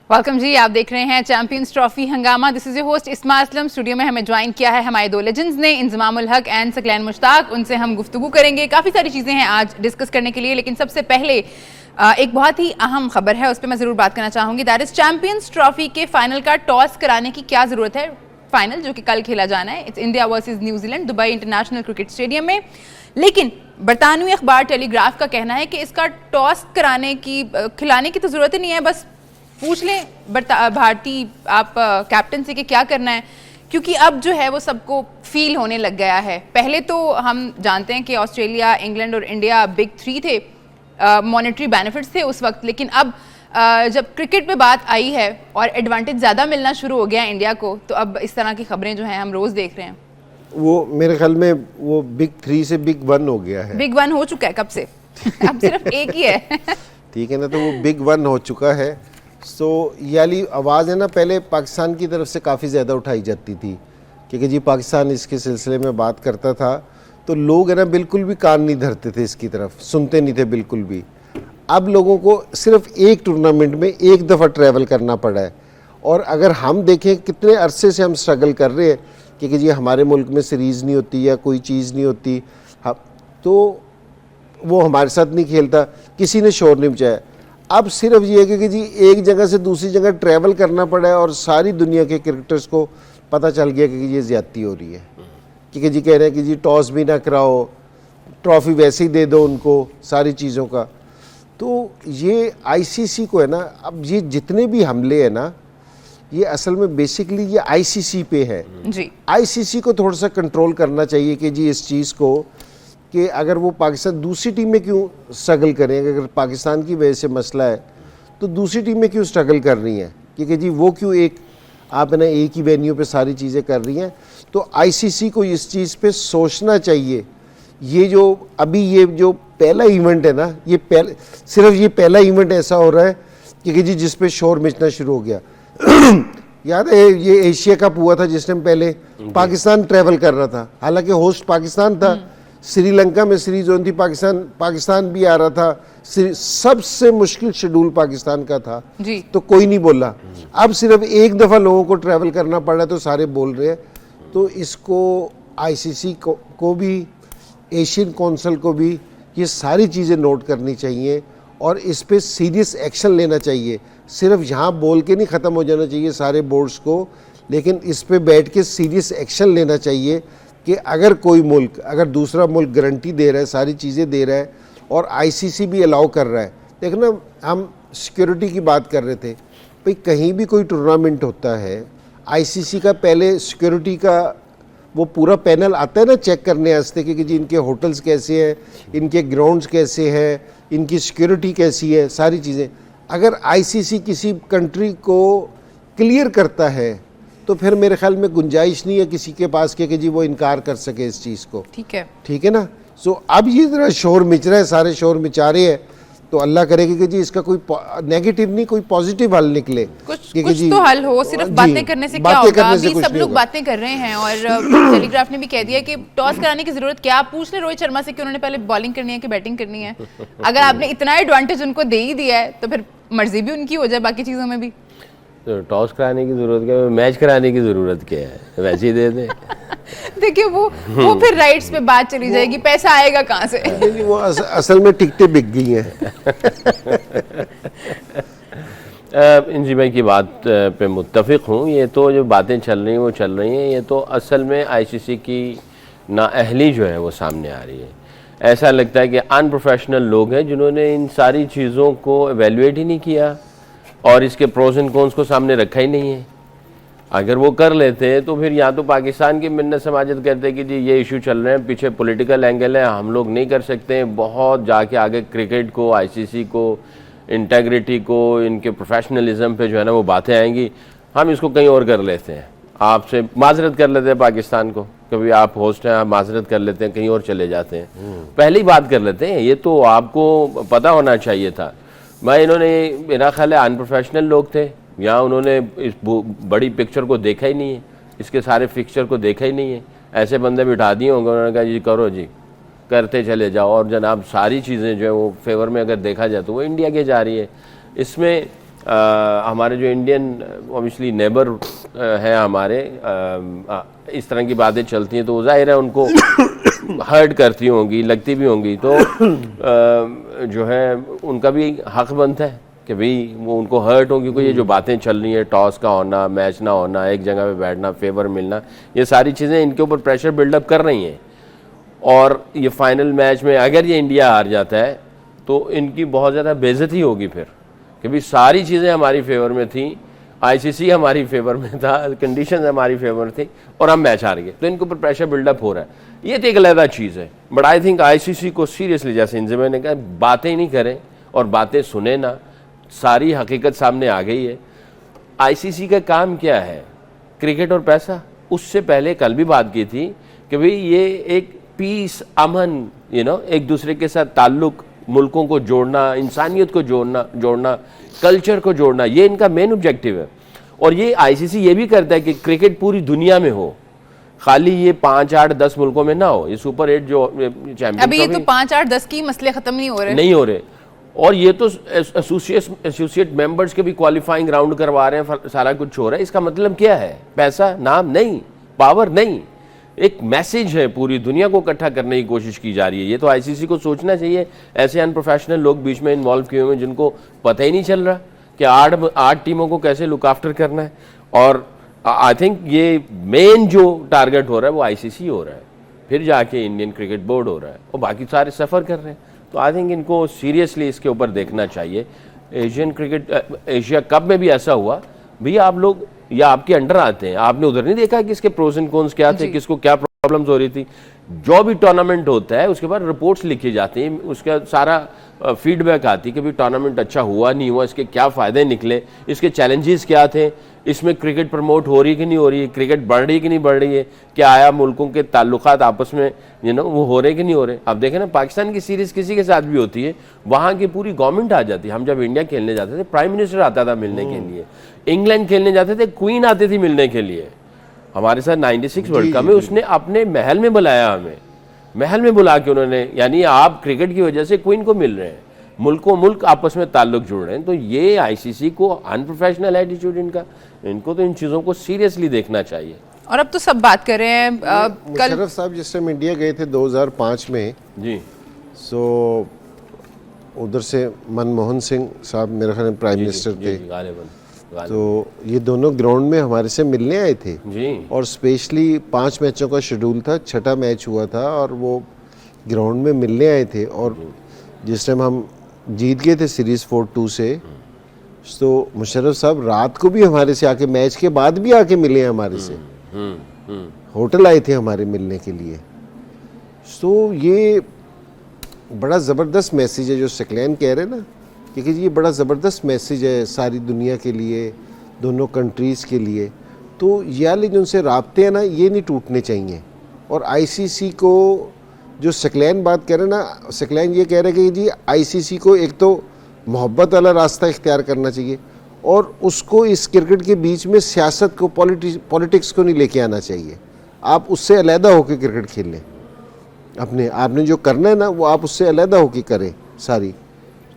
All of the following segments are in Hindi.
वेलकम जी, आप देख रहे हैं चैंपियंस ट्रॉफी हंगामा। दिस इज योर होस्ट इस्मा असलम। स्टूडियो में हमें ज्वाइन किया है हमारे दो लेजेंड्स ने, इंजमामुल हक एंड सकलैन मुश्ताक। उनसे हम गुफ्तगू करेंगे, काफ़ी सारी चीज़ें हैं आज डिस्कस करने के लिए, लेकिन सबसे पहले एक बहुत ही अहम खबर है, उस पर मैं ज़रूर बात करना चाहूँगी। दैट इज चैंपियंस ट्रॉफी के फाइनल का टॉस कराने की क्या ज़रूरत है। फाइनल जो कि कल खेला जाना है, it's India versus New Zealand, Dubai international cricket stadium में। लेकिन बरतानवी अखबार टेलीग्राफ का कहना है कि इसका टॉस कराने की खिलाने की तो ज़रूरत ही नहीं है, बस पूछ लें भारती आप कैप्टन से कि क्या करना है, क्योंकि अब जो है वो सबको फील होने लग गया है। पहले तो हम जानते हैं कि ऑस्ट्रेलिया, इंग्लैंड और इंडिया बिग थ्री थे, मॉनेटरी बेनिफिट्स थे उस वक्त, लेकिन अब जब क्रिकेट पे बात आई है और एडवांटेज ज़्यादा मिलना शुरू हो गया है इंडिया को, तो अब इस तरह की खबरें जो हैं हम रोज़ देख रहे हैं। वो मेरे ख्याल में वो बिग थ्री से बिग वन हो गया है। बिग वन हो चुका है कब से अब सिर्फ एक ही है ठीक है ना, तो वो बिग वन हो चुका है। सो ये वाली आवाज़ है ना, पहले पाकिस्तान की तरफ से काफ़ी ज़्यादा उठाई जाती थी, क्योंकि जी पाकिस्तान इसके सिलसिले में बात करता था तो लोग है ना बिल्कुल भी कान नहीं धरते थे, इसकी तरफ सुनते नहीं थे बिल्कुल भी। अब लोगों को सिर्फ एक टूर्नामेंट में एक दफ़ा ट्रैवल करना पड़ा है, और अगर हम देखें कितने अरसे से हम स्ट्रगल कर रहे हैं कि जी हमारे मुल्क में सीरीज़ नहीं होती या कोई चीज़ नहीं होती, तो वो हमारे साथ नहीं खेलता, किसी ने शोर नहीं मचाया। अब सिर्फ ये है कि जी एक जगह से दूसरी जगह ट्रैवल करना पड़ा है और सारी दुनिया के क्रिकेटर्स को पता चल गया कि ये ज़्यादती हो रही है, क्योंकि जी कह रहे हैं कि जी टॉस भी ना कराओ, ट्रॉफ़ी वैसे ही दे दो उनको, सारी चीज़ों का। तो ये आईसीसी को है ना, अब ये जितने भी हमले हैं ना, ये असल में बेसिकली ये आईसीसी पे है जी। आईसीसी को थोड़ा सा कंट्रोल करना चाहिए कि जी इस चीज़ को, कि अगर वो पाकिस्तान दूसरी टीम में क्यों स्ट्रगल करें, अगर पाकिस्तान की वजह से मसला है तो दूसरी टीम में क्यों स्ट्रगल कर रही हैं, क्योंकि जी वो क्यों एक आप ना एक ही वेन्यू पे सारी चीज़ें कर रही हैं। तो आईसीसी को इस चीज़ पे सोचना चाहिए। ये जो अभी ये जो पहला इवेंट है ना, ये सिर्फ ये पहला इवेंट ऐसा हो रहा है क्योंकि जी जिस पे शोर मचना शुरू हो गया याद है ये एशिया कप हुआ था जिस टाइम पहले पाकिस्तान ट्रैवल कर रहा था, हालांकि होस्ट पाकिस्तान था, श्रीलंका में सीरीज होती, पाकिस्तान भी आ रहा था, सबसे मुश्किल शेड्यूल पाकिस्तान का था जी। तो कोई नहीं बोला। अब सिर्फ एक दफ़ा लोगों को ट्रैवल करना पड़ रहा है तो सारे बोल रहे हैं। तो इसको आईसीसी को भी, एशियन काउंसिल को भी ये सारी चीज़ें नोट करनी चाहिए और इस पे सीरियस एक्शन लेना चाहिए। सिर्फ यहाँ बोल के नहीं ख़त्म हो जाना चाहिए सारे बोर्ड्स को, लेकिन इस पे बैठ के सीरियस एक्शन लेना चाहिए कि अगर कोई मुल्क, अगर दूसरा मुल्क गारंटी दे रहा है, सारी चीज़ें दे रहा है और आईसीसी भी अलाउ कर रहा है। देखना, हम सिक्योरिटी की बात कर रहे थे, भाई कहीं भी कोई टूर्नामेंट होता है, आईसीसी का पहले सिक्योरिटी का वो पूरा पैनल आता है ना चेक करने वास्ते कि जी इनके होटल्स कैसे हैं, इनके ग्राउंड्स कैसे हैं, इनकी सिक्योरिटी कैसी है, सारी चीज़ें। अगर आईसीसी किसी कंट्री को क्लियर करता है तो फिर मेरे ख्याल में गुंजाइश नहीं है किसी के पास कि जी वो इनकार कर सके इस चीज़ को। ठीक है ना। सो अब ये जरा शोर मच रहा है, सारे शोर मचा रहे हैं, तो अल्लाह करेगा कि जी इसका कोई नेगेटिव नहीं, कोई पॉजिटिव हल निकले, कुछ तो हल हो। सिर्फ बातें करने से क्या होगा? अभी सब लोग बातें कर रहे हैं और टेलीग्राफ ने भी कह दिया कि टॉस कराने की जरूरत क्या। आप पूछ ले रोहित शर्मा से कि उन्होंने पहले बॉलिंग करनी है कि बैटिंग करनी है। अगर आपने इतना एडवांटेज उनको दे ही दिया है तो फिर मर्जी भी उनकी हो जाए बाकी चीज़ों में भी। तो टॉस कराने की ज़रूरत क्या है, मैच कराने की ज़रूरत क्या है, वैसे ही दे दें। देखिए वो फिर राइट्स पे बात चली जाएगी, पैसा आएगा कहाँ से? वो असल में टिकटें बिक गई हैं। इंजी भाई की बात पे मुत्तफ़िक़ हूँ। ये तो जो बातें चल रही हैं वो चल रही हैं, ये तो असल में आईसीसी की नाअहली जो है वो सामने आ रही है। ऐसा लगता है कि अनप्रोफेशनल लोग हैं जिन्होंने इन सारी चीज़ों को एवेलुएट ही नहीं किया और इसके प्रोज एंड कॉन्स को सामने रखा ही नहीं है। अगर वो कर लेते हैं तो फिर या तो पाकिस्तान की मिन्नत समाजत कहते हैं कि जी ये इशू चल रहे हैं, पीछे पॉलिटिकल एंगल है, हम लोग नहीं कर सकते हैं, बहुत जाके आगे क्रिकेट को, आईसीसी को, इंटेग्रिटी को, इनके प्रोफेशनलिज्म पे जो है ना वो बातें आएंगी, हम इसको कहीं और कर लेते हैं, आपसे माजरत कर लेते हैं पाकिस्तान को, कभी आप होस्ट हैं आप माजरत कर लेते हैं, कहीं और चले जाते हैं, पहले ही बात कर लेते हैं। ये तो आपको पता होना चाहिए था। मैं इन्होंने मेरा ख्याल है अनप्रोफेशनल लोग थे, या उन्होंने इस बड़ी पिक्चर को देखा ही नहीं है, इसके सारे फिक्चर को देखा ही नहीं है। ऐसे बंदे बिठा दिए होंगे, उन्होंने कहा जी करो जी, करते चले जाओ, और जनाब सारी चीज़ें जो है वो फेवर में अगर देखा जाए तो वो इंडिया के जा रही है। इसमें हमारे जो इंडियन ऑब्वियसली नेबर हैं हमारे, इस तरह की बातें चलती हैं तो जाहिर है उनको हर्ट करती होंगी, लगती भी होंगी, तो जो है उनका भी हक बनता है कि भाई वो उनको हर्ट हो, क्योंकि ये जो बातें चल रही हैं, टॉस का होना, मैच ना होना, एक जगह पे बैठना, फेवर मिलना, ये सारी चीज़ें इनके ऊपर प्रेशर बिल्डअप कर रही हैं। और ये फाइनल मैच में अगर ये इंडिया हार जाता है तो इनकी बहुत ज़्यादा बेइज्जती होगी फिर, कि भाई सारी चीज़ें हमारी फेवर में थी, आईसीसी हमारी फेवर में था, कंडीशन हमारी फेवर थी और हम मैच हार गए, तो इनके ऊपर प्रेशर बिल्डअप हो रहा है। ये तो एक अलग चीज़ है, बट आई थिंक आईसीसी को सीरियसली, जैसे इंजमैन ने कहा, बातें नहीं करें और बातें सुने ना, सारी हकीकत सामने आ गई है। आईसीसी का काम क्या है? क्रिकेट और पैसा। उससे पहले कल भी बात की थी कि भाई ये एक पीस, अमन, एक दूसरे के साथ ताल्लुक, मुल्कों को जोड़ना, इंसानियत को जोड़ना, कल्चर को जोड़ना, ये इनका मेन ऑब्जेक्टिव है। और ये आईसीसी ये भी करता है कि क्रिकेट पूरी दुनिया में हो, खाली ये 5, 8, 10 मुल्कों में ना हो। ये सुपर 8 जो चैंपियन, अभी ये तो 5, 8, 10 की मसले खत्म नहीं हो रहे। और ये तो एसोसिएट मेंबर्स के भी क्वालिफाइंग राउंड करवा रहे हैं, सारा कुछ हो रहा है। इसका मतलब क्या है? पैसा, नाम नहीं, पावर नहीं, एक मैसेज है, पूरी दुनिया को इकट्ठा करने की कोशिश की जा रही है। ये तो आईसीसी को सोचना चाहिए। ऐसे अनप्रोफेशनल लोग बीच में इन्वॉल्व किए हुए हैं जिनको पता ही नहीं चल रहा कि 8 टीमों को कैसे लुक आफ्टर करना है। और आई थिंक ये मेन जो टारगेट हो रहा है वो आईसीसी हो रहा है, फिर जाके इंडियन क्रिकेट बोर्ड हो रहा है, और बाकी सारे सफ़र कर रहे हैं। तो आई थिंक इनको सीरियसली इसके ऊपर देखना चाहिए। एशिया कप में भी ऐसा हुआ, भैया आप लोग या आपके अंडर आते हैं, आपने उधर नहीं देखा कि इसके प्रोज एंड कॉन्स क्या थे, किसको क्या प्रॉब्लम्स हो रही थी। जो भी टूर्नामेंट होता है उसके बाद रिपोर्ट्स लिखी जाती हैं, उसका सारा फीडबैक आती है कि भाई टूर्नामेंट अच्छा हुआ नहीं हुआ, इसके क्या फ़ायदे निकले, इसके चैलेंजेस क्या थे, इसमें क्रिकेट प्रमोट हो रही है कि नहीं हो रही है, क्रिकेट बढ़ रही है कि नहीं बढ़ रही है, क्या आया मुल्कों के ताल्लुकात आपस में वो हो रहे कि नहीं हो रहे। अब देखें ना, पाकिस्तान की सीरीज़ किसी के साथ भी होती है, वहाँ की पूरी गवर्नमेंट आ जाती है। हम जब इंडिया खेलने जाते थे, प्राइम मिनिस्टर आता था मिलने के लिए, इंग्लैंड खेलने जाते थे, क्वीन आती थी मिलने के लिए। हमारे साथ 96 वर्ल्ड कप में उसने अपने महल में बुलाया, हमें महल में बुला के उन्होंने, यानी आप क्रिकेट की वजह से क्वीन को मिल रहे हैं, मुल्कों मुल्क आपस में ताल्लुक जुड़ रहे हैं। तो ये आईसीसी को अनप्रोफेशनल एटीट्यूड इनको तो इन चीज़ों को सीरियसली देखना चाहिए। और अब तो सब बात कर रहे हैं। कल मुशर्रफ साहब जिस टाइम इंडिया गए थे 2005 में जी, सो उधर से मनमोहन सिंह साहब मेरे ख्याल में प्राइम मिनिस्टर थे, तो ये दोनों ग्राउंड में हमारे से मिलने आए थे जी। और स्पेशली 5 मैचों का शेड्यूल था, 6ठा मैच हुआ था और वो ग्राउंड में मिलने आए थे। और जिस टाइम हम जीत गए थे सीरीज़ 4-2 से, तो मुशर्रफ साहब रात को भी हमारे से आके, मैच के बाद भी आके मिले हैं हमारे से, होटल आए थे हमारे मिलने के लिए। तो ये बड़ा ज़बरदस्त मैसेज है जो सकलैन कह रहे हैं ना, क्योंकि ये बड़ा ज़बरदस्त मैसेज है सारी दुनिया के लिए, दोनों कंट्रीज़ के लिए। तो ये वाले जो उनसे राब्ते हैं ना, ये नहीं टूटने चाहिए। और आईसीसी को जो सकलैन बात कह रहे हैं ना, सकलैन ये कह रहे हैं कि जी आईसीसी को एक तो मोहब्बत वाला रास्ता इख्तियार करना चाहिए और उसको इस क्रिकेट के बीच में सियासत को, पॉलिटिक्स को नहीं लेके आना चाहिए। आप उससे अलहदा होकर क्रिकेट खेल लें, आपने जो करना है ना वो आप उससे अलहदा होकर करें सारी।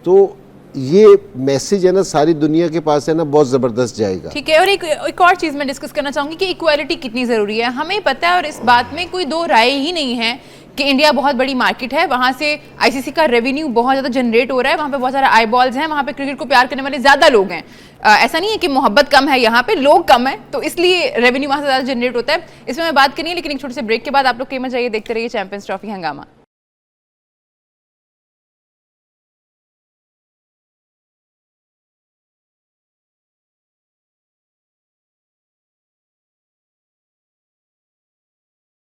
तो ये मैसेज है ना सारी दुनिया के पास है ना, बहुत ज़बरदस्त जाएगा। ठीक है। और एक और चीज़ मैं डिस्कस करना चाहूँगी कि इक्वालिटी कितनी ज़रूरी है। हमें पता है और इस बात में कोई दो राय ही नहीं है कि इंडिया बहुत बड़ी मार्केट है, वहाँ से आईसीसी का रेवेन्यू बहुत ज़्यादा जनरेट हो रहा है, वहाँ पे बहुत सारे आई बॉल्स हैं, वहाँ पे क्रिकेट को प्यार करने वाले ज़्यादा लोग हैं। ऐसा नहीं है कि मोहब्बत कम है, यहाँ पे लोग कम है, तो इसलिए रेवेन्यू वहाँ से ज़्यादा जनरेट होता है। इसमें मैं बात करनी है, लेकिन एक छोटे से ब्रेक के बाद आप लोग कीमत जाइए, देखते रहिए चैंपियंस ट्रॉफी हंगामा।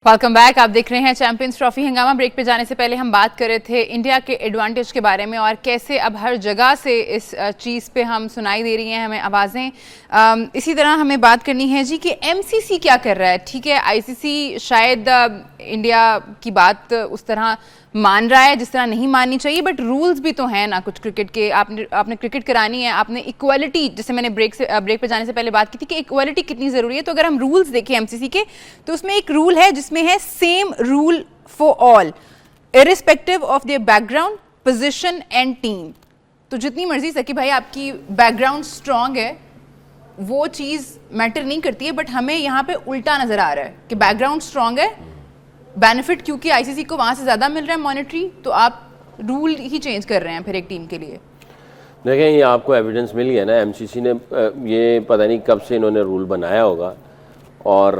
Welcome back. आप देख रहे हैं चैंपियंस ट्रॉफी हंगामा। ब्रेक पे जाने से पहले हम बात कर रहे थे इंडिया के एडवांटेज के बारे में और कैसे अब हर जगह से इस चीज़ पे हम सुनाई दे रही हैं हमें आवाज़ें। इसी तरह हमें बात करनी है जी कि एमसीसी क्या कर रहा है। ठीक है, आईसीसी शायद इंडिया की बात उस तरह मान रहा है जिस तरह नहीं माननी चाहिए, बट रूल्स भी तो हैं ना कुछ क्रिकेट के। आपने क्रिकेट करानी है, आपने इक्वालिटी, जैसे मैंने ब्रेक पे जाने से पहले बात की थी कि इक्वालिटी कितनी ज़रूरी है। तो अगर हम रूल्स देखें एमसीसी के, तो उसमें एक रूल है जिसमें है same rule for all irrespective of their background, position and team. तो जितनी मर्जी सकी भाई आपकी बैकग्राउंड स्ट्रांग है वो चीज़ मैटर नहीं करती है, बट हमें यहाँ पे उल्टा नज़र आ रहा है कि बैकग्राउंड स्ट्रांग है, बेनिफिट क्योंकि आईसीसी को वहाँ से ज़्यादा मिल रहा है मॉनेटरी, तो आप रूल ही चेंज कर रहे हैं फिर एक टीम के लिए। देखें, ये आपको एविडेंस मिल गया ना, एमसीसी ने ये पता नहीं कब से इन्होंने रूल बनाया होगा, और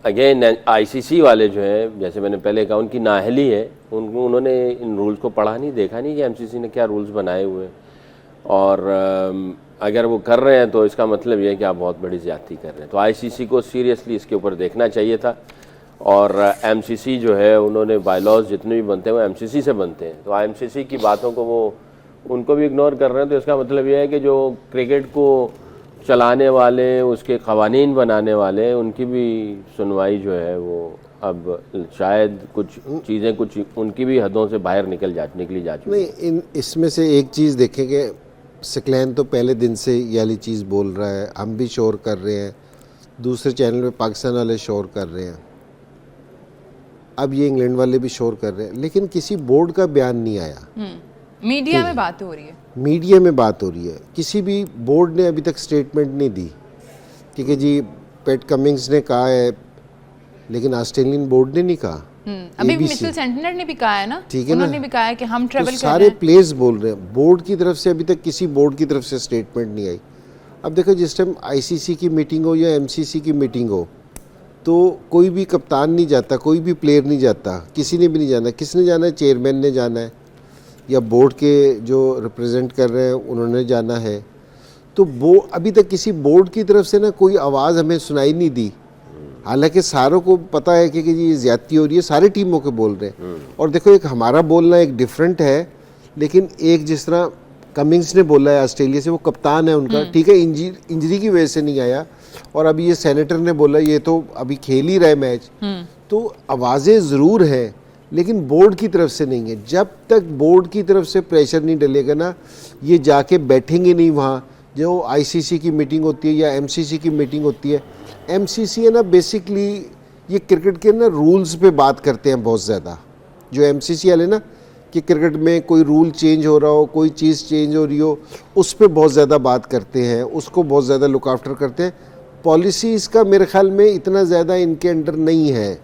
अगेन आईसीसी वाले जो है, जैसे मैंने पहले कहा, उनकी नाअहली है, उन्होंने इन रूल्स को पढ़ा नहीं, देखा नहीं कि एमसीसी ने क्या रूल्स बनाए हुए हैं, और अगर वो कर रहे हैं तो इसका मतलब ये है कि आप बहुत बड़ी ज़्यादती कर रहे हैं। तो आईसीसी को सीरियसली इसके ऊपर देखना चाहिए था, और एमसीसी जो है उन्होंने बायलॉज जितने भी बनते हैं वो एमसीसी से बनते हैं, तो एमसीसी की बातों को वो उनको भी इग्नोर कर रहे हैं। तो इसका मतलब ये है कि जो क्रिकेट को चलाने वाले, उसके कवानीन बनाने वाले, उनकी भी सुनवाई जो है वो अब शायद कुछ चीज़ें कुछ उनकी भी हदों से बाहर निकली जा चुकी। नहीं, इसमें से एक चीज़ देखेंगे, सकलैन तो पहले दिन से ये वाली चीज़ बोल रहा है, हम भी शोर कर रहे हैं, दूसरे चैनल पे पाकिस्तान वाले शोर कर रहे हैं, अब ये इंग्लैंड वाले भी शोर कर रहे हैं, लेकिन किसी बोर्ड का बयान नहीं आया। मीडिया में बात हो रही है, मीडिया में बात हो रही है, किसी भी बोर्ड ने अभी तक स्टेटमेंट नहीं दी, क्योंकि जी पैट कमिंग्स ने कहा है, लेकिन ऑस्ट्रेलियन बोर्ड ने नहीं कहा। अभी मिचेल सेंटनर ने भी कहा है ना, ठीक है ना, उन्होंने भी कहा है कि हम ट्रैवल कर रहे सारे हैं। प्लेयर्स बोल रहे हैं, बोर्ड की तरफ से अभी तक किसी बोर्ड की तरफ से स्टेटमेंट नहीं आई। अब देखो, जिस टाइम आईसीसी की मीटिंग हो या एमसीसी की मीटिंग हो, तो कोई भी कप्तान नहीं जाता, कोई भी प्लेयर नहीं जाता, किसी ने भी नहीं जाना। किसने जाना है? चेयरमैन ने जाना है, या बोर्ड के जो रिप्रेजेंट कर रहे हैं उन्होंने जाना है। तो वो अभी तक किसी बोर्ड की तरफ से ना कोई आवाज़ हमें सुनाई नहीं दी, हालांकि सारों को पता है कि ये ज़्यादती हो रही है, सारे टीमों के बोल रहे हैं। और देखो, एक हमारा बोलना एक डिफरेंट है, लेकिन एक जिस तरह कमिंग्स ने बोला है ऑस्ट्रेलिया से, वो कप्तान है उनका, ठीक है, इंजरी की वजह से नहीं आया, और अभी ये सेनेटर ने बोला ये तो अभी खेल ही रहे मैच, तो आवाज़ें ज़रूर हैं, लेकिन बोर्ड की तरफ से नहीं है। जब तक बोर्ड की तरफ से प्रेशर नहीं डलेगा ना, ये जाके बैठेंगे नहीं वहाँ। जो आईसीसी की मीटिंग होती है या एमसीसी की मीटिंग होती है, एमसीसी है ना, बेसिकली ये क्रिकेट के ना रूल्स पे बात करते हैं बहुत ज़्यादा। जो एमसीसी वाले ना, कि क्रिकेट में कोई रूल चेंज हो रहा हो, कोई चीज़ चेंज हो रही हो, उस पर बहुत ज़्यादा बात करते हैं, उसको बहुत ज़्यादा लुक आफ्टर करते हैं। पॉलिसीज़ का मेरे ख्याल में इतना ज़्यादा इनके अंडर नहीं है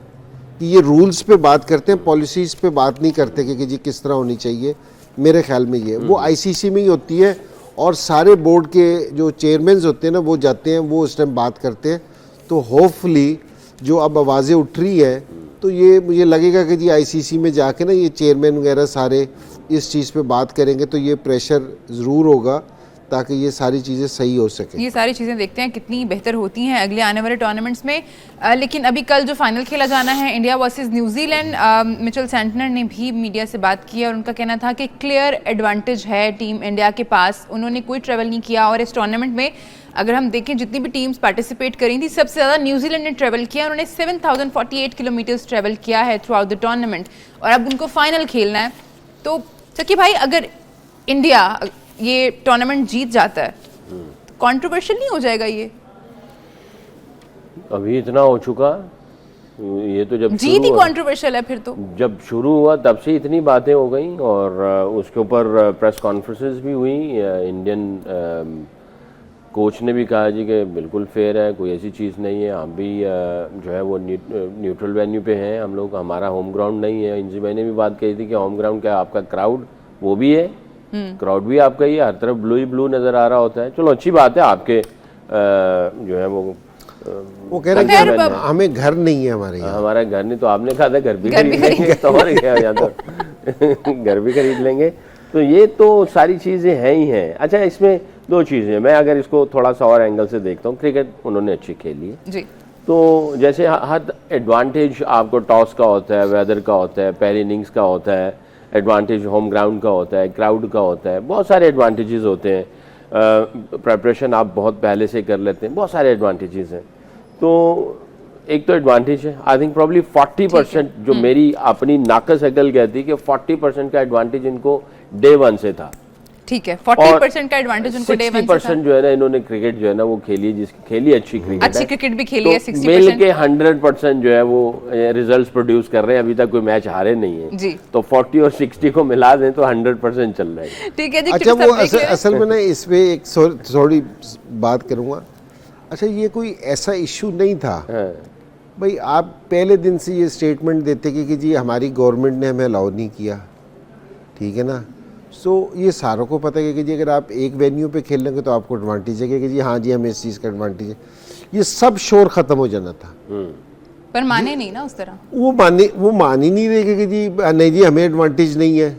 कि ये रूल्स पे बात करते हैं, पॉलिसीज़ पे बात नहीं करते कि जी किस तरह होनी चाहिए। मेरे ख्याल में ये वो आईसीसी में ही होती है, और सारे बोर्ड के जो चेयरमैन होते हैं ना, वो जाते हैं, वो उस टाइम बात करते हैं। तो होपफुली जो अब आवाज़ें उठ रही है, तो ये मुझे लगेगा कि जी आईसीसी में जाके ना ये चेयरमैन वगैरह सारे इस चीज़ पे बात करेंगे, तो ये प्रेशर ज़रूर होगा ताकि ये सारी चीज़ें सही हो सके। ये सारी चीज़ें देखते हैं कितनी बेहतर होती हैं अगले आने वाले टूर्नामेंट्स में। लेकिन अभी कल जो फाइनल खेला जाना है, India versus New Zealand, Mitchell Santner ने भी मीडिया से बात की और उनका कहना था कि क्लियर एडवांटेज है टीम इंडिया के पास, उन्होंने कोई ट्रैवल नहीं किया। और इस टूर्नामेंट में अगर हम देखें, जितनी भी टीम्स पार्टिसिपेट करी थी, सबसे ज़्यादा न्यूजीलैंड ने ट्रैवल किया, उन्होंने 7048 किलोमीटर्स ट्रैवल किया है थ्रू आउट द टूर्नामेंट, और अब उनको फाइनल खेलना है। तो सकी भाई, अगर इंडिया ये टूर्नामेंट जीत जाता है तो कंट्रोवर्शियल नहीं हो जाएगा ये? अभी इतना हो चुका, ये तो जब जीत ही कंट्रोवर्शियल है फिर तो। जब शुरू हुआ तब से इतनी बातें हो गई, और उसके ऊपर प्रेस कॉन्फ्रेंसेस भी हुई। इंडियन कोच ने भी कहा जी कि बिल्कुल फेयर है, कोई ऐसी चीज़ नहीं है, हम भी जो है वो न्यूट्रल वेन्यू पे हैं हम लोग, हमारा होम ग्राउंड नहीं है। इंजी भाई ने भी बात कही थी कि होम ग्राउंड क्या, आपका क्राउड वो भी है, क्राउड भी आपका ही है, हर तरफ ब्लू ही ब्लू नज़र आ रहा होता है। चलो अच्छी बात है, आपके जो है वो कह रहे हैं कि हमें घर नहीं है हमारे यहाँ। हमारा घर नहीं, तो आपने कहा था घर भी खरीद लेंगे, तो हमारे यहाँ तो घर भी खरीद लेंगे। तो ये तो सारी चीज़ें हैं ही हैं। अच्छा, इसमें दो चीज़ें, मैं अगर इसको थोड़ा सा और एंगल से देखता हूँ, क्रिकेट उन्होंने अच्छी खेली है जी, तो जैसे हर एडवांटेज आपको टॉस का होता है, वेदर का होता है, पहली इनिंग्स का होता है, एडवांटेज होम ग्राउंड का होता है, क्राउड का होता है, बहुत सारे एडवांटेजेस होते हैं, प्रेपरेशन आप बहुत पहले से कर लेते हैं, बहुत सारे एडवांटेजेस हैं। तो एक तो एडवांटेज है, आई थिंक प्रॉब्ली 40% जो मेरी अपनी नाकस अकल कहती है कि 40% का एडवांटेज इनको डे वन से था ठीक है, 40% का एडवांटेज उनको डे वन से था। 60% जो है ना इन्होंने क्रिकेट जो है ना वो खेली है, जिसकी खेली अच्छी क्रिकेट है, अच्छी क्रिकेट भी खेली है। तो 60% मिल के 100% जो है वो रिजल्ट्स प्रोड्यूस कर रहे हैं, अभी तक कोई मैच हारे नहीं है जी। तो 40 और 60 को मिला दें तो 100% चल रहा है। ठीक है जी। अच्छा, वो असल में ना इस पे एक थोड़ी बात करूँगा। अच्छा, ये कोई ऐसा इशू नहीं था भाई, आप पहले दिन से ये स्टेटमेंट देते कि जी हमारी गवर्नमेंट ने हमें अलाउ नहीं किया, ठीक है ना। सो ये सारों को पता है कि जी अगर आप एक वेन्यू पे खेल लेंगे तो आपको एडवांटेज है कि जी हाँ जी हमें इस चीज़ का एडवांटेज है। ये सब शोर ख़त्म हो जाना था। पर माने नहीं ना उस तरह। वो मान ही नहीं रहे कि जी नहीं जी हमें एडवांटेज नहीं है।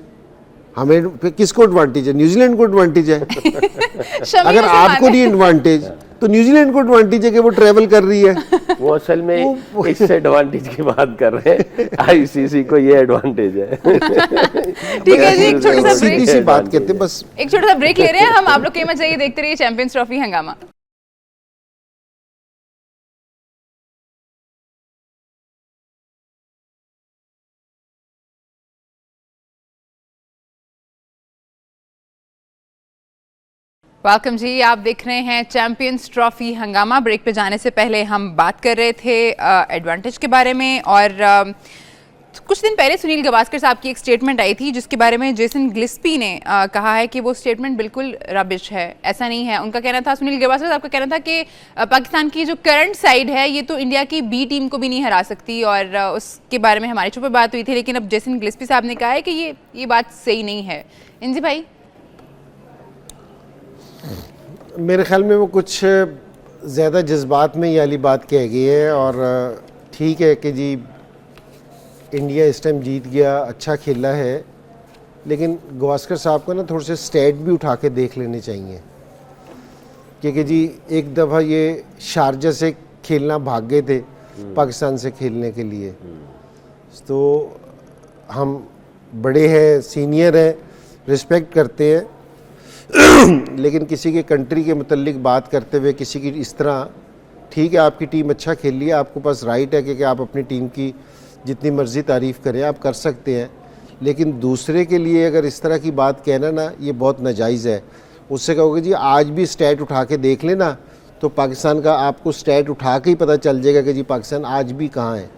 हमें किसको एडवांटेज है? न्यूजीलैंड को एडवांटेज है। अगर आपको नहीं एडवांटेज तो न्यूजीलैंड को एडवांटेज है कि वो ट्रेवल कर रही है। वो असल में इस एडवांटेज की बात कर रहे हैं, आईसीसी को ये एडवांटेज है। ठीक है जी, एक छोटा सा ब्रेक, सीधी सी बात करते हैं बस। एक छोटा सा ब्रेक ले रहे हैं हम। आप लोग कहीं मत जाइए, देखते रहिए चैंपियंस ट्रॉफी हंगामा। वेलकम जी, आप देख रहे हैं चैंपियंस ट्रॉफी हंगामा। ब्रेक पे जाने से पहले हम बात कर रहे थे एडवांटेज के बारे में, और कुछ दिन पहले सुनील गावस्कर साहब की एक स्टेटमेंट आई थी जिसके बारे में जेसन गिल्स्पी ने कहा है कि वो स्टेटमेंट बिल्कुल रबिश है, ऐसा नहीं है। उनका कहना था, सुनील गावस्कर साहब का कहना था कि पाकिस्तान की जो करंट साइड है ये तो इंडिया की बी टीम को भी नहीं हरा सकती, और उसके बारे में हमारी छुपे बात हुई थी। लेकिन अब जेसन गिल्स्पी साहब ने कहा है कि ये बात सही नहीं है। इंजी भाई, मेरे ख्याल में वो कुछ ज़्यादा जज्बात में ये वाली बात कह गई है। और ठीक है कि जी इंडिया इस टाइम जीत गया, अच्छा खेला है, लेकिन गावस्कर साहब को ना थोड़े से स्टैट भी उठा के देख लेने चाहिए। क्योंकि जी एक दफ़ा ये शारजा से खेलना भाग गए थे पाकिस्तान से खेलने के लिए, तो हम बड़े हैं, सीनियर हैं, रिस्पेक्ट करते हैं, लेकिन किसी के कंट्री के मुतल्लिक बात करते हुए किसी की इस तरह, ठीक है आपकी टीम अच्छा खेल रही है, आपको पास राइट है कि आप अपनी टीम की जितनी मर्ज़ी तारीफ़ करें, आप कर सकते हैं, लेकिन दूसरे के लिए अगर इस तरह की बात कहना ना ये बहुत नाजायज़ है। उससे कहोगे जी आज भी स्टैट उठा के देख लेना तो पाकिस्तान का आपको स्टैट उठा के ही पता चल जाएगा कि जी पाकिस्तान आज भी कहाँ है।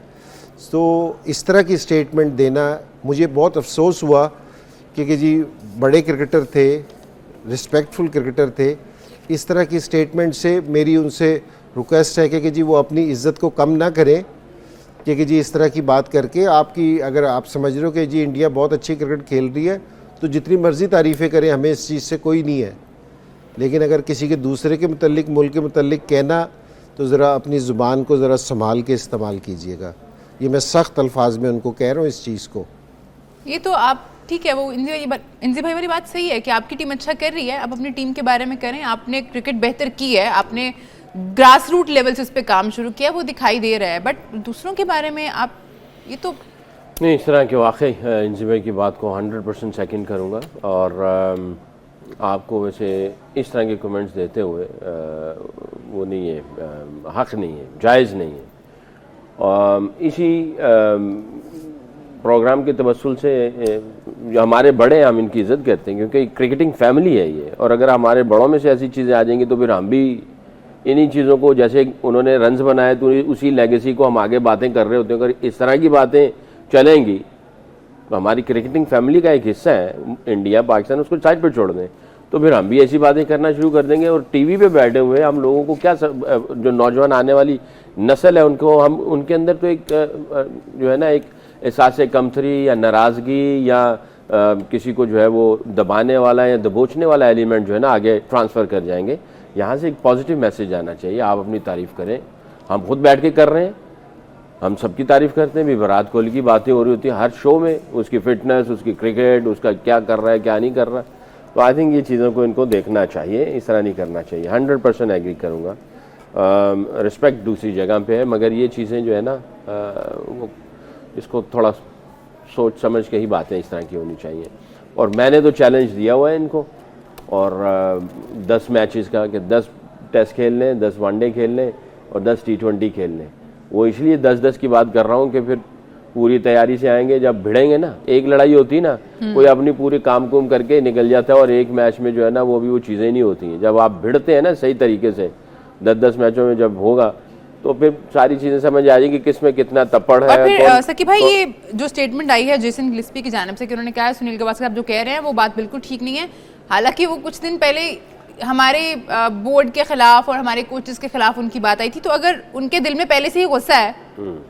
तो इस तरह की स्टेटमेंट देना मुझे बहुत अफसोस हुआ, क्योंकि जी बड़े क्रिकेटर थे, रिस्पेक्टफुल क्रिकेटर थे। इस तरह की स्टेटमेंट से मेरी उनसे रिक्वेस्ट है कि जी वो अपनी इज़्ज़त को कम ना करें, क्योंकि जी इस तरह की बात करके आपकी, अगर आप समझ रहे हो कि जी इंडिया बहुत अच्छी क्रिकेट खेल रही है तो जितनी मर्ज़ी तारीफ़ें करें, हमें इस चीज़ से कोई नहीं है, लेकिन अगर किसी के दूसरे के मुतल्लिक, मुल्क के मुतल्लिक कहना तो ज़रा अपनी ज़ुबान को ज़रा संभाल के इस्तेमाल कीजिएगा। ये मैं सख्त अल्फाज में उनको कह रहा हूँ इस चीज़ को। ये तो आप ठीक है, वो इंजी भाई वाली बात सही है कि आपकी टीम अच्छा कर रही है, आप अपनी टीम के बारे में करें। आपने क्रिकेट बेहतर की है, आपने ग्रास रूट लेवल से उस पर काम शुरू किया, वो दिखाई दे रहा है, बट दूसरों के बारे में आप ये तो नहीं। इस तरह के वाकई इंजी भाई की बात को 100% सेकंड करूँगा, और आपको वैसे इस तरह के कमेंट्स देते हुए वो नहीं है, हक़ नहीं है, जायज़ नहीं है। इसी प्रोग्राम के तवस्सुल से जो हमारे बड़े हैं हम इनकी इज़्ज़त करते हैं, क्योंकि क्रिकेटिंग फैमिली है ये, और अगर हमारे बड़ों में से ऐसी चीज़ें आ जाएंगी तो फिर हम भी इन्हीं चीज़ों को, जैसे उन्होंने रन्स बनाए तो उसी लेगेसी को हम आगे बातें कर रहे होते हैं। अगर इस तरह की बातें चलेंगी तो हमारी क्रिकेटिंग फैमिली का एक हिस्सा है इंडिया पाकिस्तान, उसको साइड पर छोड़ दें तो फिर हम भी ऐसी बातें करना शुरू कर देंगे। और टीवी पे बैठे हुए हम लोगों को क्या, जो नौजवान आने वाली नस्ल है उनको हम, उनके अंदर तो एक जो है ना एक एहसास कमतरी या नाराज़गी या किसी को जो है वो दबाने वाला या दबोचने वाला एलिमेंट जो है ना आगे ट्रांसफ़र कर जाएंगे। यहाँ से एक पॉजिटिव मैसेज आना चाहिए, आप अपनी तारीफ़ करें, हम खुद बैठ के कर रहे हैं, हम सबकी तारीफ़ करते हैं। भी विराट कोहली की बातें हो रही होती है हर शो में, उसकी फ़िटनेस, उसकी क्रिकेट, उसका क्या कर रहा है क्या नहीं कर रहा। तो आई थिंक ये चीज़ों को इनको देखना चाहिए, इस तरह नहीं करना चाहिए। 100% एग्री करूँगा, रिस्पेक्ट दूसरी जगह पे है, मगर ये चीज़ें जो है ना वो इसको थोड़ा सोच समझ के ही बातें इस तरह की होनी चाहिए। और मैंने तो चैलेंज दिया हुआ है इनको, और 10 मैचेस का कि 10 टेस्ट खेल लें, 10 वनडे खेल लें और 10 T20 खेल लें। वो इसलिए 10-10 की बात कर रहा हूँ कि फिर पूरी तैयारी से आएंगे। जब भिड़ेंगे ना, एक लड़ाई होती है ना, कोई अपनी पूरी काम कुम करके निकल जाता है और एक मैच में जो है ना वो भी वो चीज़ें नहीं होती हैं। जब आप भिड़ते हैं ना सही तरीके से 10-10 मैचों में जब होगा तो फिर सारी चीज़ें समझ आ जाएंगी किस में कितना तपड़ है। और फिर सकीब भाई, ये जो स्टेटमेंट आई है जेसन गिल्स्पी की जानिब से कि उन्होंने कहा है सुनील गावस्कर साहब जो कह रहे हैं वो बात बिल्कुल ठीक नहीं है। हालांकि वो कुछ दिन पहले हमारे बोर्ड के खिलाफ और हमारे कोचेस के खिलाफ उनकी बात आई थी, तो अगर उनके दिल में पहले से ही गुस्सा है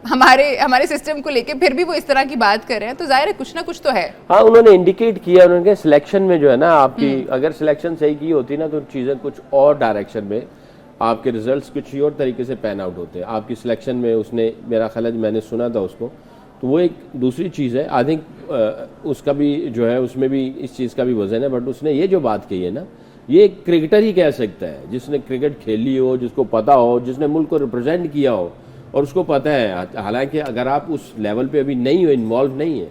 हमारे सिस्टम को लेके, फिर भी वो इस तरह की बात कर रहे हैं, तो जाहिर है कुछ ना कुछ तो है। हाँ, उन्होंने इंडिकेट किया, उन्होंने सिलेक्शन में जो है ना आपकी अगर सिलेक्शन सही की होती ना तो चीज़ें कुछ और डायरेक्शन में, आपके रिजल्ट्स कुछ और तरीके से पैन आउट होते हैं। आपकी सिलेक्शन में उसने, मेरा ख्याल है मैंने सुना था उसको, तो वो एक दूसरी चीज़ है। आई थिंक उसका भी जो है उसमें भी इस चीज़ का भी वजन है। बट उसने ये जो बात कही है ना, ये एक क्रिकेटर ही कह सकता है जिसने क्रिकेट खेली हो, जिसको पता हो, जिसने मुल्क को रिप्रेजेंट किया हो और उसको पता है। हालांकि अगर आप उस लेवल पे अभी नहीं हो, इन्वॉल्व नहीं है,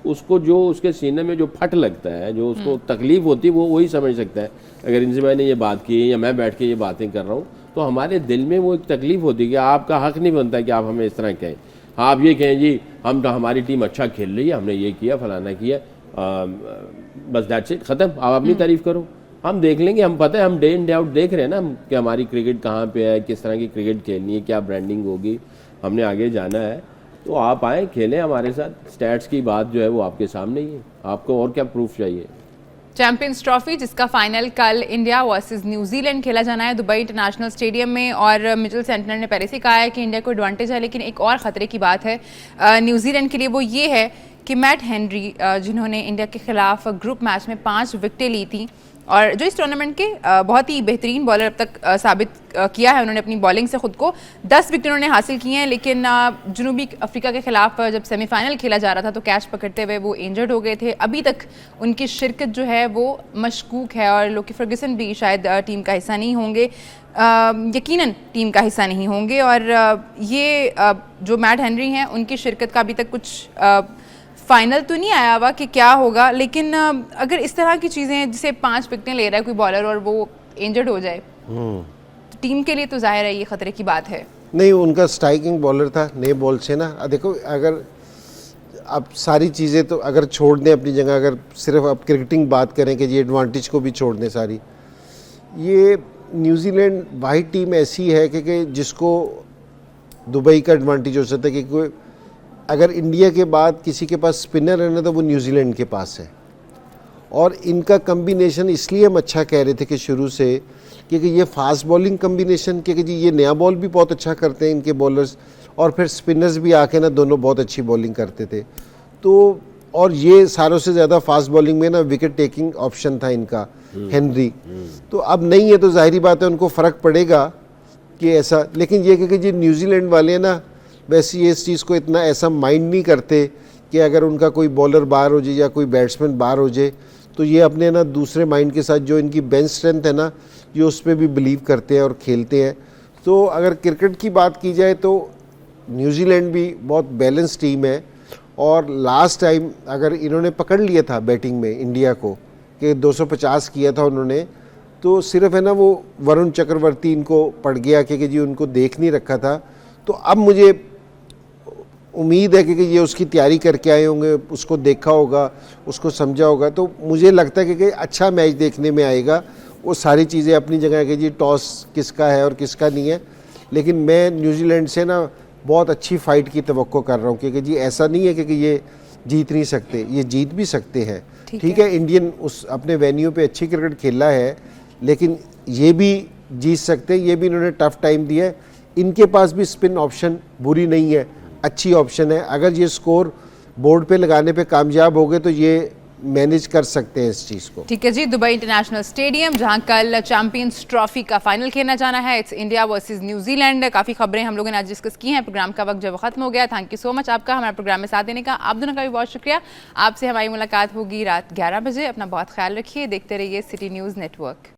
उसको जो उसके सीने में जो फट लगता है, जो उसको तकलीफ होती है, वो वही समझ सकता है। अगर इनसे मैंने ये बात की या मैं बैठ के ये बातें कर रहा हूँ तो हमारे दिल में वो एक तकलीफ होती है कि आपका हक नहीं बनता कि आप हमें इस तरह कहें। हाँ, आप ये कहें जी हम तो, हमारी टीम अच्छा खेल रही है, हमने ये किया, फलाना किया, बस दैट्स इट, ख़त्म। आप अपनी तारीफ करो, हम देख लेंगे। हम पता है, हम डे इन डे आउट देख रहे हैं ना हम कि हमारी क्रिकेट कहाँ पे है, किस तरह की क्रिकेट खेलनी है, क्या ब्रांडिंग होगी, हमने आगे जाना है। तो आप आए, खेलें हमारे साथ। स्टैट्स की बात जो है वो आपके सामने ही है, आपको और क्या प्रूफ चाहिए। चैंपियंस ट्रॉफी जिसका फाइनल कल इंडिया वर्सेस न्यूजीलैंड खेला जाना है दुबई इंटरनेशनल स्टेडियम में, और मिचेल सेंटनर ने पहले से कहा है कि इंडिया को एडवांटेज है, लेकिन एक और ख़तरे की बात है न्यूजीलैंड के लिए, वो ये है कि मैट हेनरी जिन्होंने इंडिया के खिलाफ ग्रुप मैच में 5 विकेटें ली थी और जो इस टूर्नामेंट के बहुत ही बेहतरीन बॉलर अब तक साबित किया है उन्होंने अपनी बॉलिंग से खुद को, 10 विकेट उन्होंने हासिल की हैं। लेकिन जनूबी अफ्रीका के खिलाफ जब सेमीफाइनल खेला जा रहा था तो कैच पकड़ते हुए वो इंजर्ड हो गए थे। अभी तक उनकी शिरकत जो है वो मशकूक है और लोकी फर्गुसन भी शायद टीम का हिस्सा नहीं होंगे, यकीनन टीम का हिस्सा नहीं होंगे। और ये जो मैट हेनरी हैं उनकी शिरकत का अभी तक कुछ फाइनल तो नहीं आया हुआ कि क्या होगा, लेकिन अगर इस तरह की चीज़ें जिसे 5 विकेटें ले रहा है कोई बॉलर और वो इंजर्ड हो जाए तो टीम के लिए तो जाहिर है ये खतरे की बात है। नहीं, उनका स्ट्राइकिंग बॉलर था, नए बॉल से ना। देखो, अगर आप सारी चीज़ें तो अगर छोड़ दें अपनी जगह, अगर सिर्फ आप क्रिकेटिंग बात करें कि ये एडवांटेज को भी छोड़ दें सारी, ये न्यूजीलैंड वाहिद टीम ऐसी है कि जिसको दुबई का एडवांटेज हो सकता है कि कोई अगर इंडिया के बाद किसी के पास स्पिनर है ना तो वो न्यूजीलैंड के पास है। और इनका कम्बिनेशन इसलिए हम अच्छा कह रहे थे कि शुरू से, क्योंकि ये फास्ट बॉलिंग कम्बिनेशन, क्योंकि जी ये नया बॉल भी बहुत अच्छा करते हैं इनके बॉलर्स, और फिर स्पिनर्स भी आके ना दोनों बहुत अच्छी बॉलिंग करते थे। तो और ये सारों से ज़्यादा फास्ट बॉलिंग में ना विकेट टेकिंग ऑप्शन था इनका हेनरी। तो अब नहीं है तो जाहिर बात है उनको फ़र्क पड़ेगा कि ऐसा। लेकिन ये क्योंकि जी न्यूजीलैंड वाले ना वैसे ये इस चीज़ को इतना ऐसा माइंड नहीं करते कि अगर उनका कोई बॉलर बाहर हो जाए या कोई बैट्समैन बाहर हो जाए तो ये अपने ना दूसरे माइंड के साथ जो इनकी बेंच स्ट्रेंथ है ना, ये उस पर भी बिलीव करते हैं और खेलते हैं। तो अगर क्रिकेट की बात की जाए तो न्यूजीलैंड भी बहुत बैलेंस टीम है। और लास्ट टाइम अगर इन्होंने पकड़ लिया था बैटिंग में इंडिया को कि 250 किया था उन्होंने, तो सिर्फ है ना वो वरुण चक्रवर्ती इनको पड़ गया कि जी उनको देख नहीं रखा था। तो अब मुझे उम्मीद है कि ये उसकी तैयारी करके आए होंगे, उसको देखा होगा, उसको समझा होगा, तो मुझे लगता है कि अच्छा मैच देखने में आएगा। वो सारी चीज़ें अपनी जगह है कि जी टॉस किसका है और किसका नहीं है, लेकिन मैं न्यूजीलैंड से ना बहुत अच्छी फ़ाइट की तवक्को कर रहा हूँ क्योंकि जी ऐसा नहीं है कि ये जीत नहीं सकते, ये जीत भी सकते हैं। ठीक है, इंडियन उस अपने वेन्यू पे अच्छी क्रिकेट खेला है, लेकिन ये भी जीत सकते हैं। ये भी इन्होंने टफ टाइम दिया है। इनके पास भी स्पिन ऑप्शन बुरी नहीं है, अच्छी ऑप्शन है। अगर ये स्कोर बोर्ड पे लगाने पे कामयाब हो गए तो ये मैनेज कर सकते हैं इस चीज़ को। ठीक है जी, दुबई इंटरनेशनल स्टेडियम जहां कल चैंपियंस ट्रॉफी का फाइनल खेलना जाना है। It's India versus New Zealand. काफ़ी खबरें हम लोगों ने आज डिस्कस की हैं। प्रोग्राम का वक्त जब खत्म हो गया, थैंक यू सो मच आपका हमारे प्रोग्राम में साथ देने का। आप दोनों का भी बहुत शुक्रिया। आपसे हमारी मुलाकात होगी रात 11 बजे। अपना बहुत ख्याल रखिए, देखते रहिए सिटी न्यूज़ नेटवर्क।